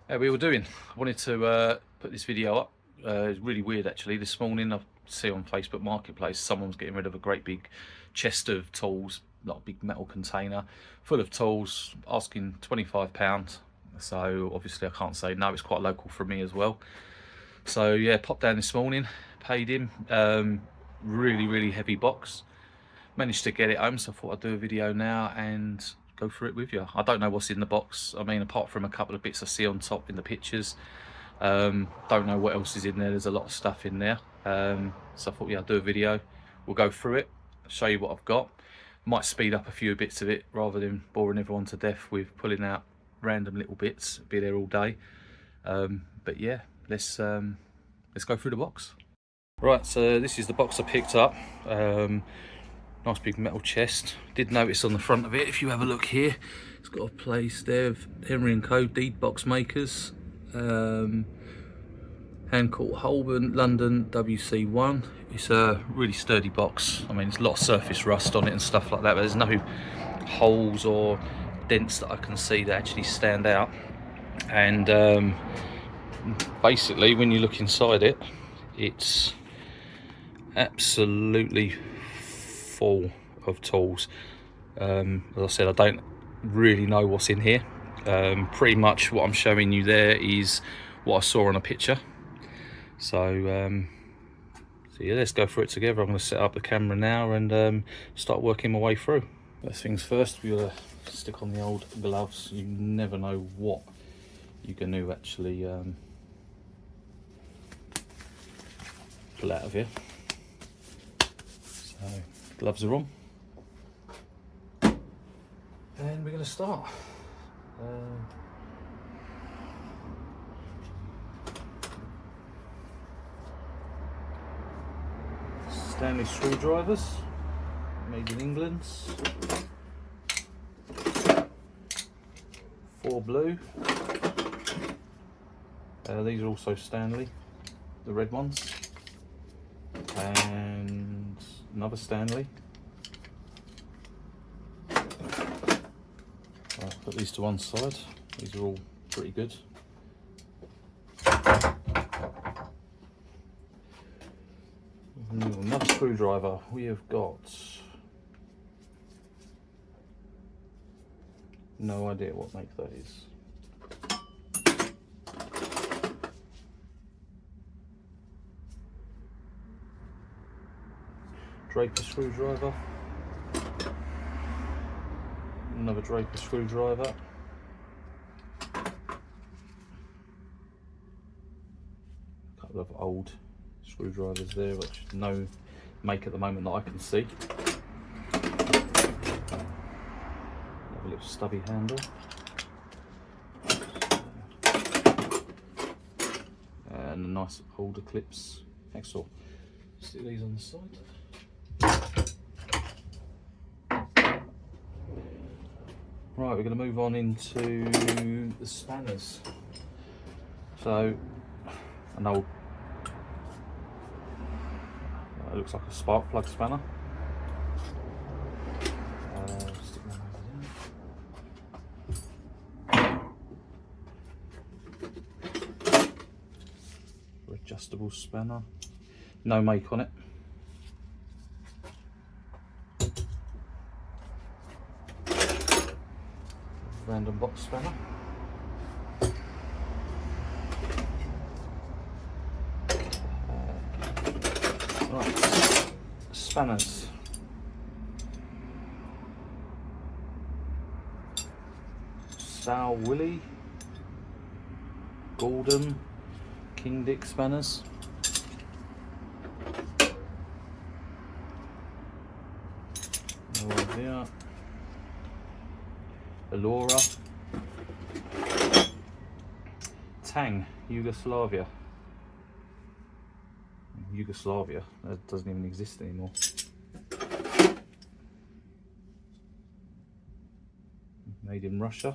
How we all doing? I wanted to put this video up. It's really weird actually. This morning I see on Facebook Marketplace someone's getting rid of a great big chest of tools, like a big metal container full of tools, asking £25. So obviously I can't say no, it's quite local for me as well. So yeah, popped down this morning, paid him. Really heavy box. Managed to get it home, so I thought I'd do a video now and go through it with you. I don't know what's in the box. I mean, apart from a couple of bits I see on top in the pictures, don't know what else is in there. There's a lot of stuff in there. So I thought, yeah, I'll do a video. We'll go through it, show you what I've got. Might speed up a few bits of it rather than boring everyone to death with pulling out random little bits. Be there all day. But yeah, let's go through the box. Right, so this is the box I picked up. Nice big metal chest. Did notice on the front of it, if you have a look here, it's got a place there of Henry & Co. Deed box makers. Hancourt Holborn, London, WC1. It's a really sturdy box. I mean, there's a lot of surface rust on it and stuff like that, but there's no holes or dents that I can see that actually stand out. And basically, when you look inside it, it's absolutely full of tools. As I said, I don't really know what's in here. Pretty much what I'm showing you there is what I saw on a picture. So yeah, let's go through it together. I'm going to set up the camera now and start working my way through. First things first, we're going to stick on the old gloves. You never know what you're going to actually pull out of here. So gloves are on, and we're going to start. Stanley screwdrivers, made in England. 4 blue. These are also Stanley, the red ones, and another Stanley. I'll put these to one side. These are all pretty good. Another screwdriver. We have got no idea what make that is. Draper screwdriver. Another Draper screwdriver. A couple of old screwdrivers there, which no make at the moment that I can see. Another little stubby handle. And a nice holder clips. Hacksaw. Stick these on the side. Right, we're going to move on into the spanners. So, an old, it looks like a spark plug spanner. Stick that over there. Adjustable spanner. No make on it. Random box spanner. Right, spanners. Sal Willie, Gordon, King Dick spanners. Over here. Alora, Tang, Yugoslavia. Yugoslavia, that doesn't even exist anymore. Made in Russia.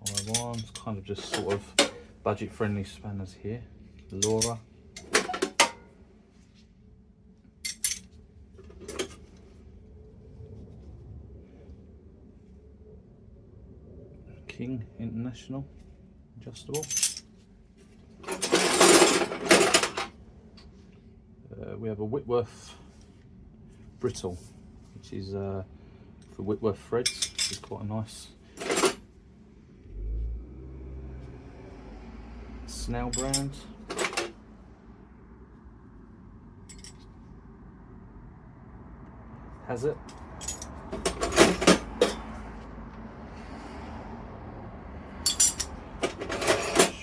Taiwan, it's kind of just sort of budget friendly spanners here. Alora. King International adjustable. We have a Whitworth brittle, which is for Whitworth threads, which is quite a nice Snell brand. Has it.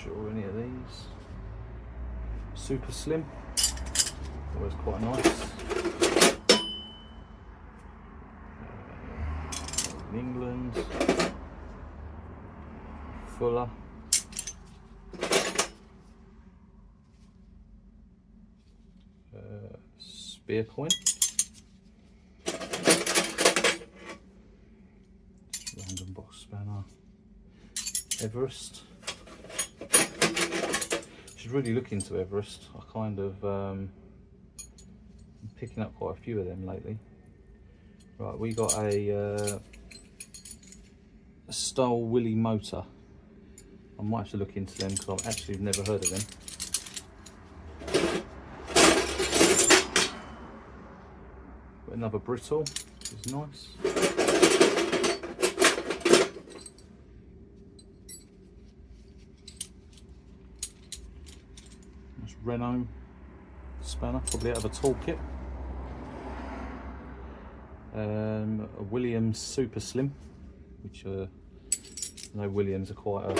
Sure, any of these. Super Slim, always quite nice. In England, Fuller. Spear Point. Random box spanner. Everest. Should really look into Everest. I kind of I'm picking up quite a few of them lately. Right, we got a Stoll Willie motor. I might have to look into them because I've actually never heard of them. Got another brittle, which is nice. Nice Renault spanner, probably out of a toolkit. A Williams Super Slim, which I know Williams are quite a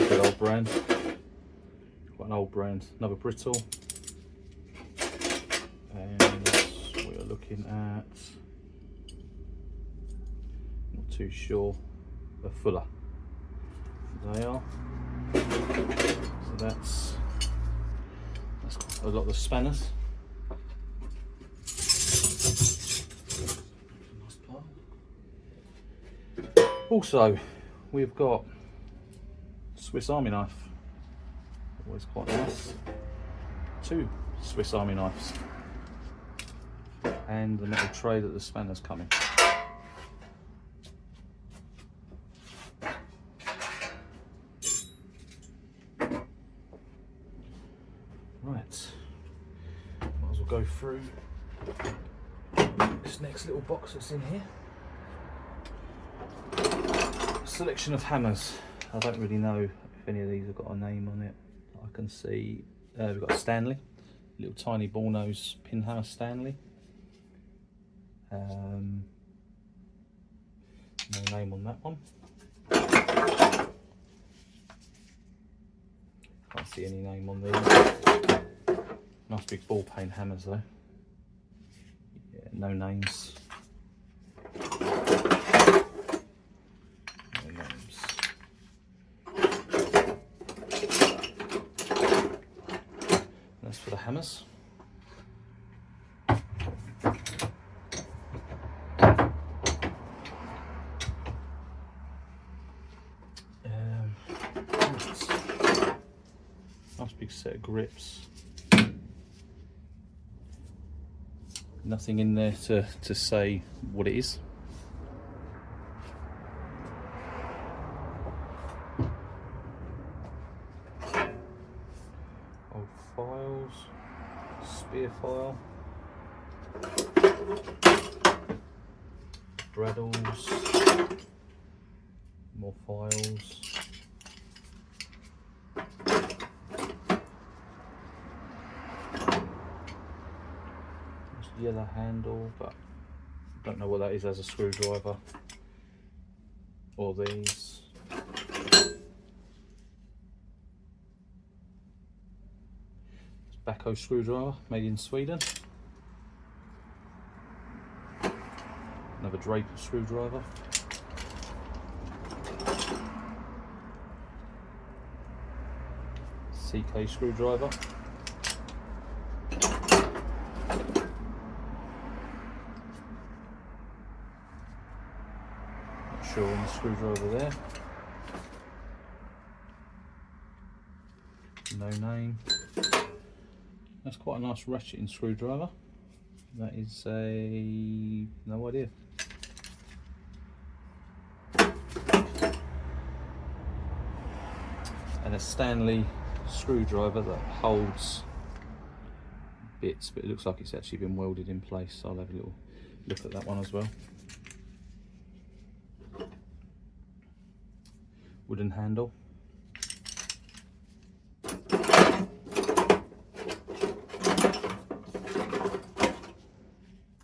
good old brand. Quite an old brand. Another brittle. And we're looking at, not too sure, a Fuller. They are. So that's quite a lot of the spanners. Also, we've got Swiss Army knife, always quite nice. 2 Swiss Army knives, and the metal tray that the spanners come in. Right, might as well go through this next little box that's in here. Selection of hammers. I don't really know if any of these have got a name on it. I can see we've got a Stanley, little tiny ball nose pin hammer Stanley. No name on that one. Can't see any name on these. Nice big ball peen hammers though. Yeah, no names. That's for the hammers. Nice big set of grips. Nothing in there to say what it is. Files, spear file, Braddles, more files, yellow handle, but don't know what that is as a screwdriver, or these. Backhoe screwdriver, made in Sweden. Another Draper screwdriver. CK screwdriver. Not sure on the screwdriver there. No name. That's quite a nice ratcheting screwdriver. That is no idea. and a Stanley screwdriver that holds bits, but it looks like it's actually been welded in place, so I'll have a little look at that one as well. Wooden handle.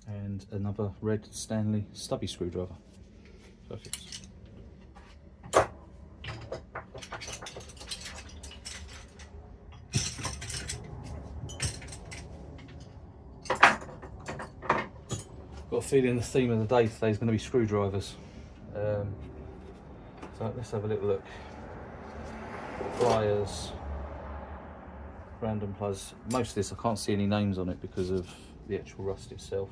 And another red Stanley stubby screwdriver. Perfect. Got a feeling the theme of the day today is going to be screwdrivers. So let's have a little look. Pliers, random pliers. Most of this I can't see any names on it because of the actual rust itself.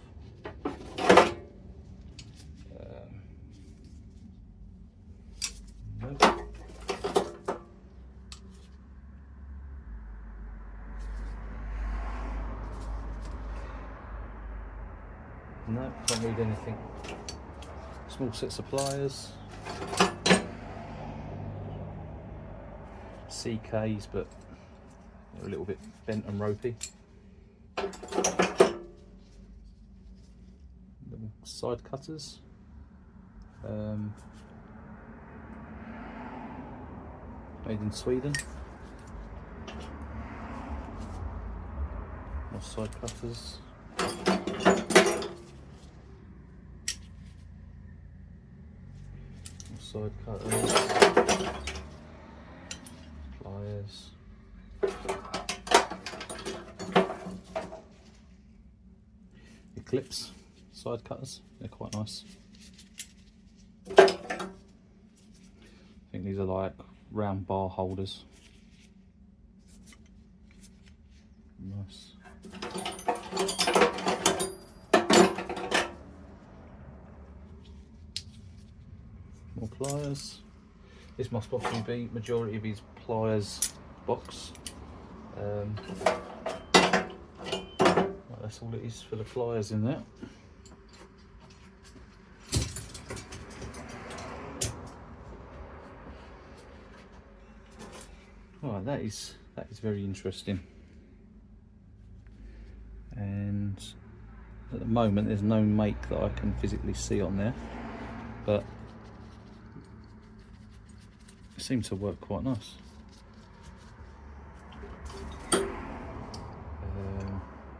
Nope. No, can't read anything. Small sets of pliers. CKs, but they're a little bit bent and ropey. Little side cutters. Made in Sweden. More side cutters. More side cutters. Pliers. Eclipse side cutters, they're quite nice. I think these are like round bar holders. Nice. More pliers. This must possibly be majority of his pliers box. That's all it is for the pliers in there. Alright, that is very interesting. And at the moment there's no make that I can physically see on there, but it seems to work quite nice.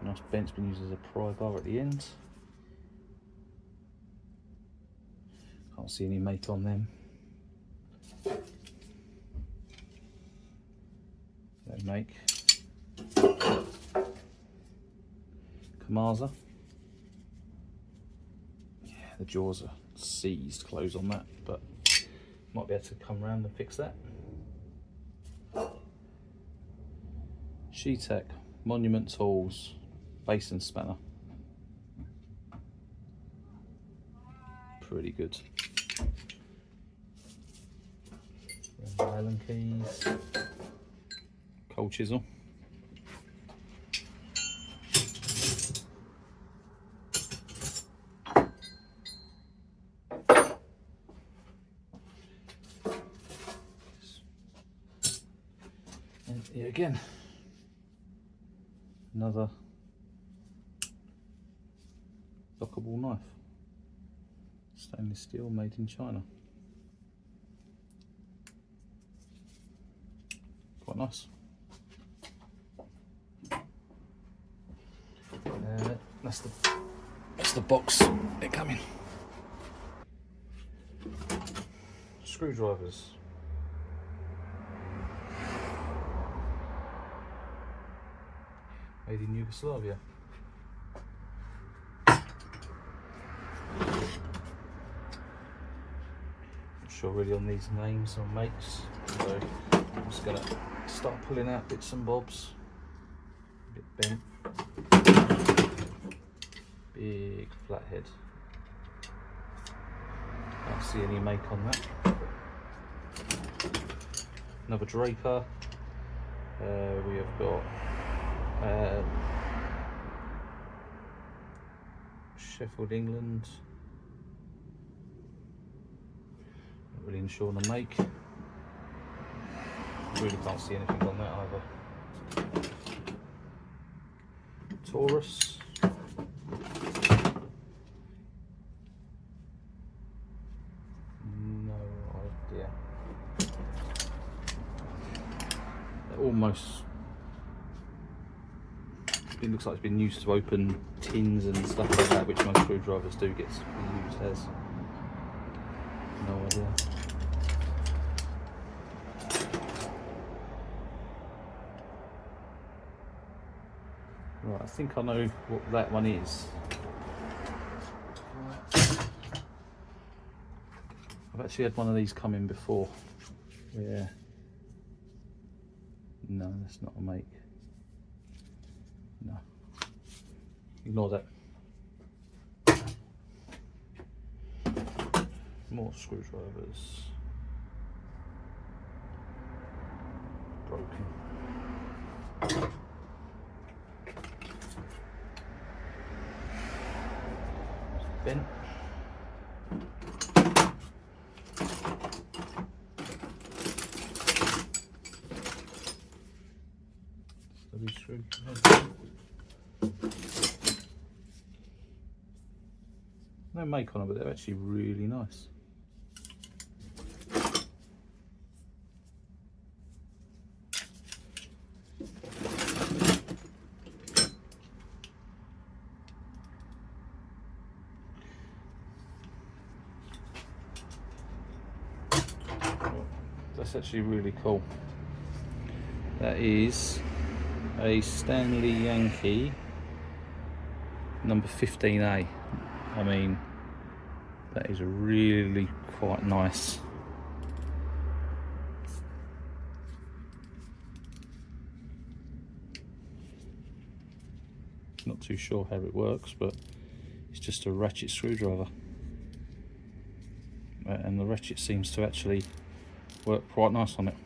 Nice bent's been used as a pry bar at the end. Can't see any make on them. No make. Kamasa. Yeah, the jaws are seized closed on that, but might be able to come around and fix that. Sheetec Monument Tools basin spanner. Pretty good. Allen keys. Cold chisel. And here again, another lockable knife, stainless steel, made in China. Quite nice. That's the box they come in. Screwdrivers. Made in Yugoslavia. Not sure really on these names or makes, so I'm just gonna start pulling out bits and bobs. A bit bent. Big flathead. Can't see any make on that. Another Draper. We have got Sheffield, England. Not really sure on the make. really can't see anything on that either. Taurus. No idea. They're almost. It looks like it's been used to open tins and stuff like that, which most screwdrivers do get used as. No idea. Right, I think I know what that one is. I've actually had one of these come in before. Yeah. No, that's not a make. No. Ignore that. More screwdrivers. Broken. Bent. Stubby screw. No make on them, but they're actually really nice. That's actually really cool. That is a Stanley Yankee number 15A. I mean, that is really quite nice. Not too sure how it works, but it's just a ratchet screwdriver. And the ratchet seems to actually work quite nice on it.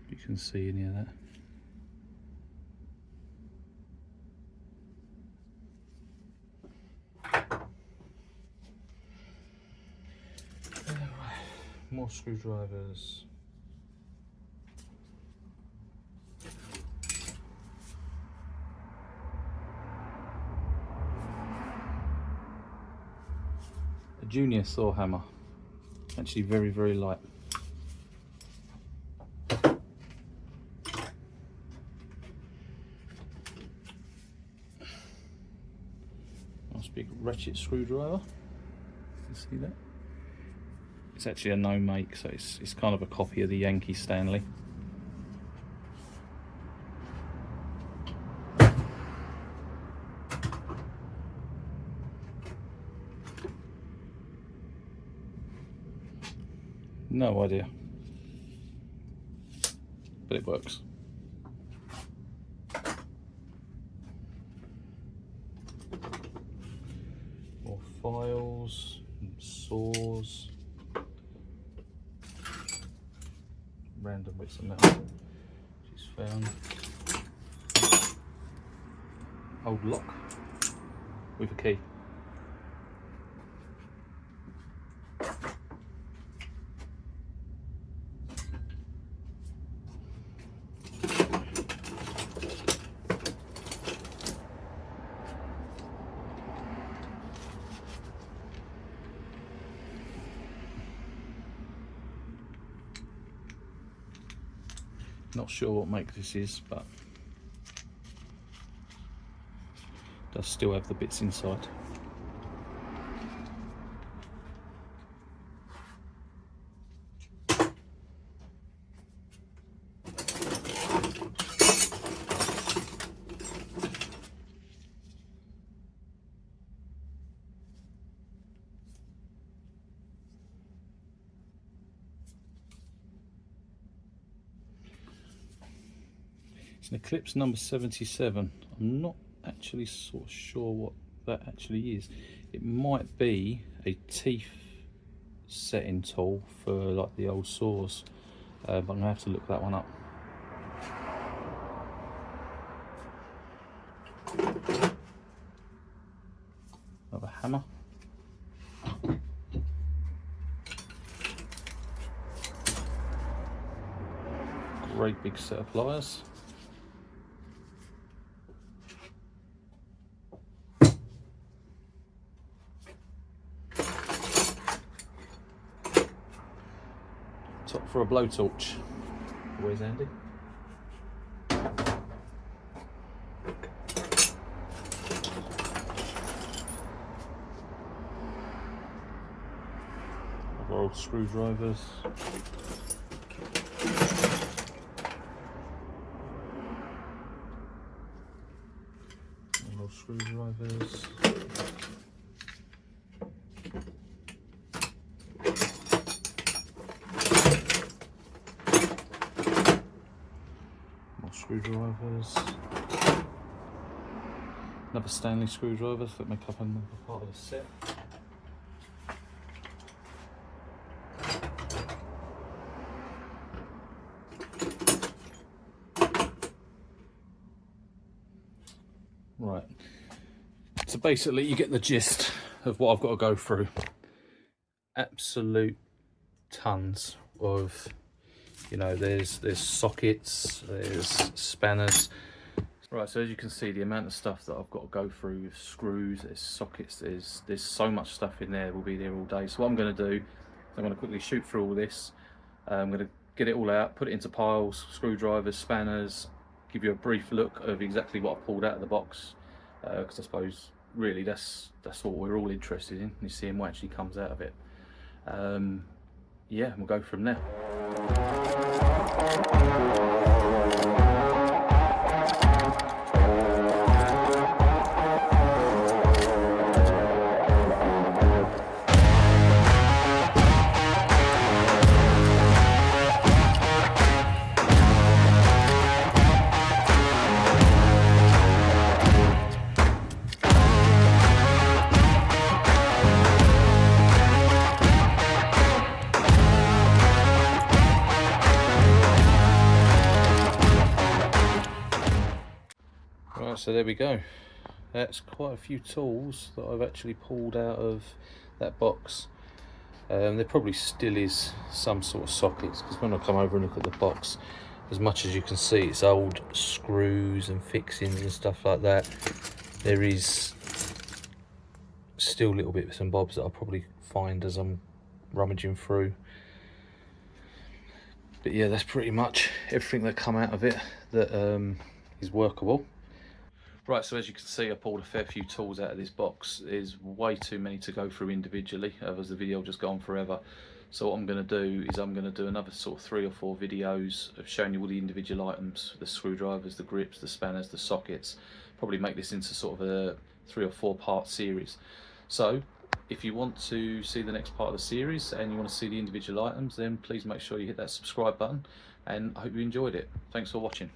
You can see any of that. More screwdrivers. A Junior Thor hammer. Actually very, very light. Nice big ratchet screwdriver. You see that? It's actually a no make, so it's kind of a copy of the Yankee Stanley. No idea, but it works. More files, saws. Random bits of metal she's found. Old lock with a key. Not sure what make this is, but does still have the bits inside. It's an Eclipse number 77. I'm not actually sort of sure what that actually is. It might be a teeth setting tool for like the old saws, but I'm gonna have to look that one up. Another hammer. great big set of pliers. Top for a blowtorch, always handy. Old screwdrivers. Old screwdrivers. More screwdrivers. Another Stanley screwdrivers that make up another part of the set. Right, so basically you get the gist of what I've got to go through. Absolute tons of, you know, there's sockets, there's spanners. Right, so as you can see, the amount of stuff that I've got to go through with screws, there's sockets, there's so much stuff in there. We'll be there all day. So what I'm going to do is I'm going to quickly shoot through all this. I'm going to get it all out, put it into piles, screwdrivers, spanners, give you a brief look of exactly what I pulled out of the box, because I suppose really that's what we're all interested in, is seeing what actually comes out of it. Yeah, we'll go from there. Right, so there we go. That's quite a few tools that I've actually pulled out of that box. There probably still is some sort of sockets, because when I come over and look at the box, as much as you can see, it's old screws and fixings and stuff like that. There is still little bits and bobs that I'll probably find as I'm rummaging through. But yeah, that's pretty much everything that come out of it that is workable. Right, so as you can see, I pulled a fair few tools out of this box. There's way too many to go through individually, otherwise the video will just go on forever. So what I'm going to do is I'm going to do another sort of 3 or 4 videos of showing you all the individual items, the screwdrivers, the grips, the spanners, the sockets. Probably make this into sort of a 3 or 4 part series. So if you want to see the next part of the series and you want to see the individual items, then please make sure you hit that subscribe button, and I hope you enjoyed it. Thanks for watching.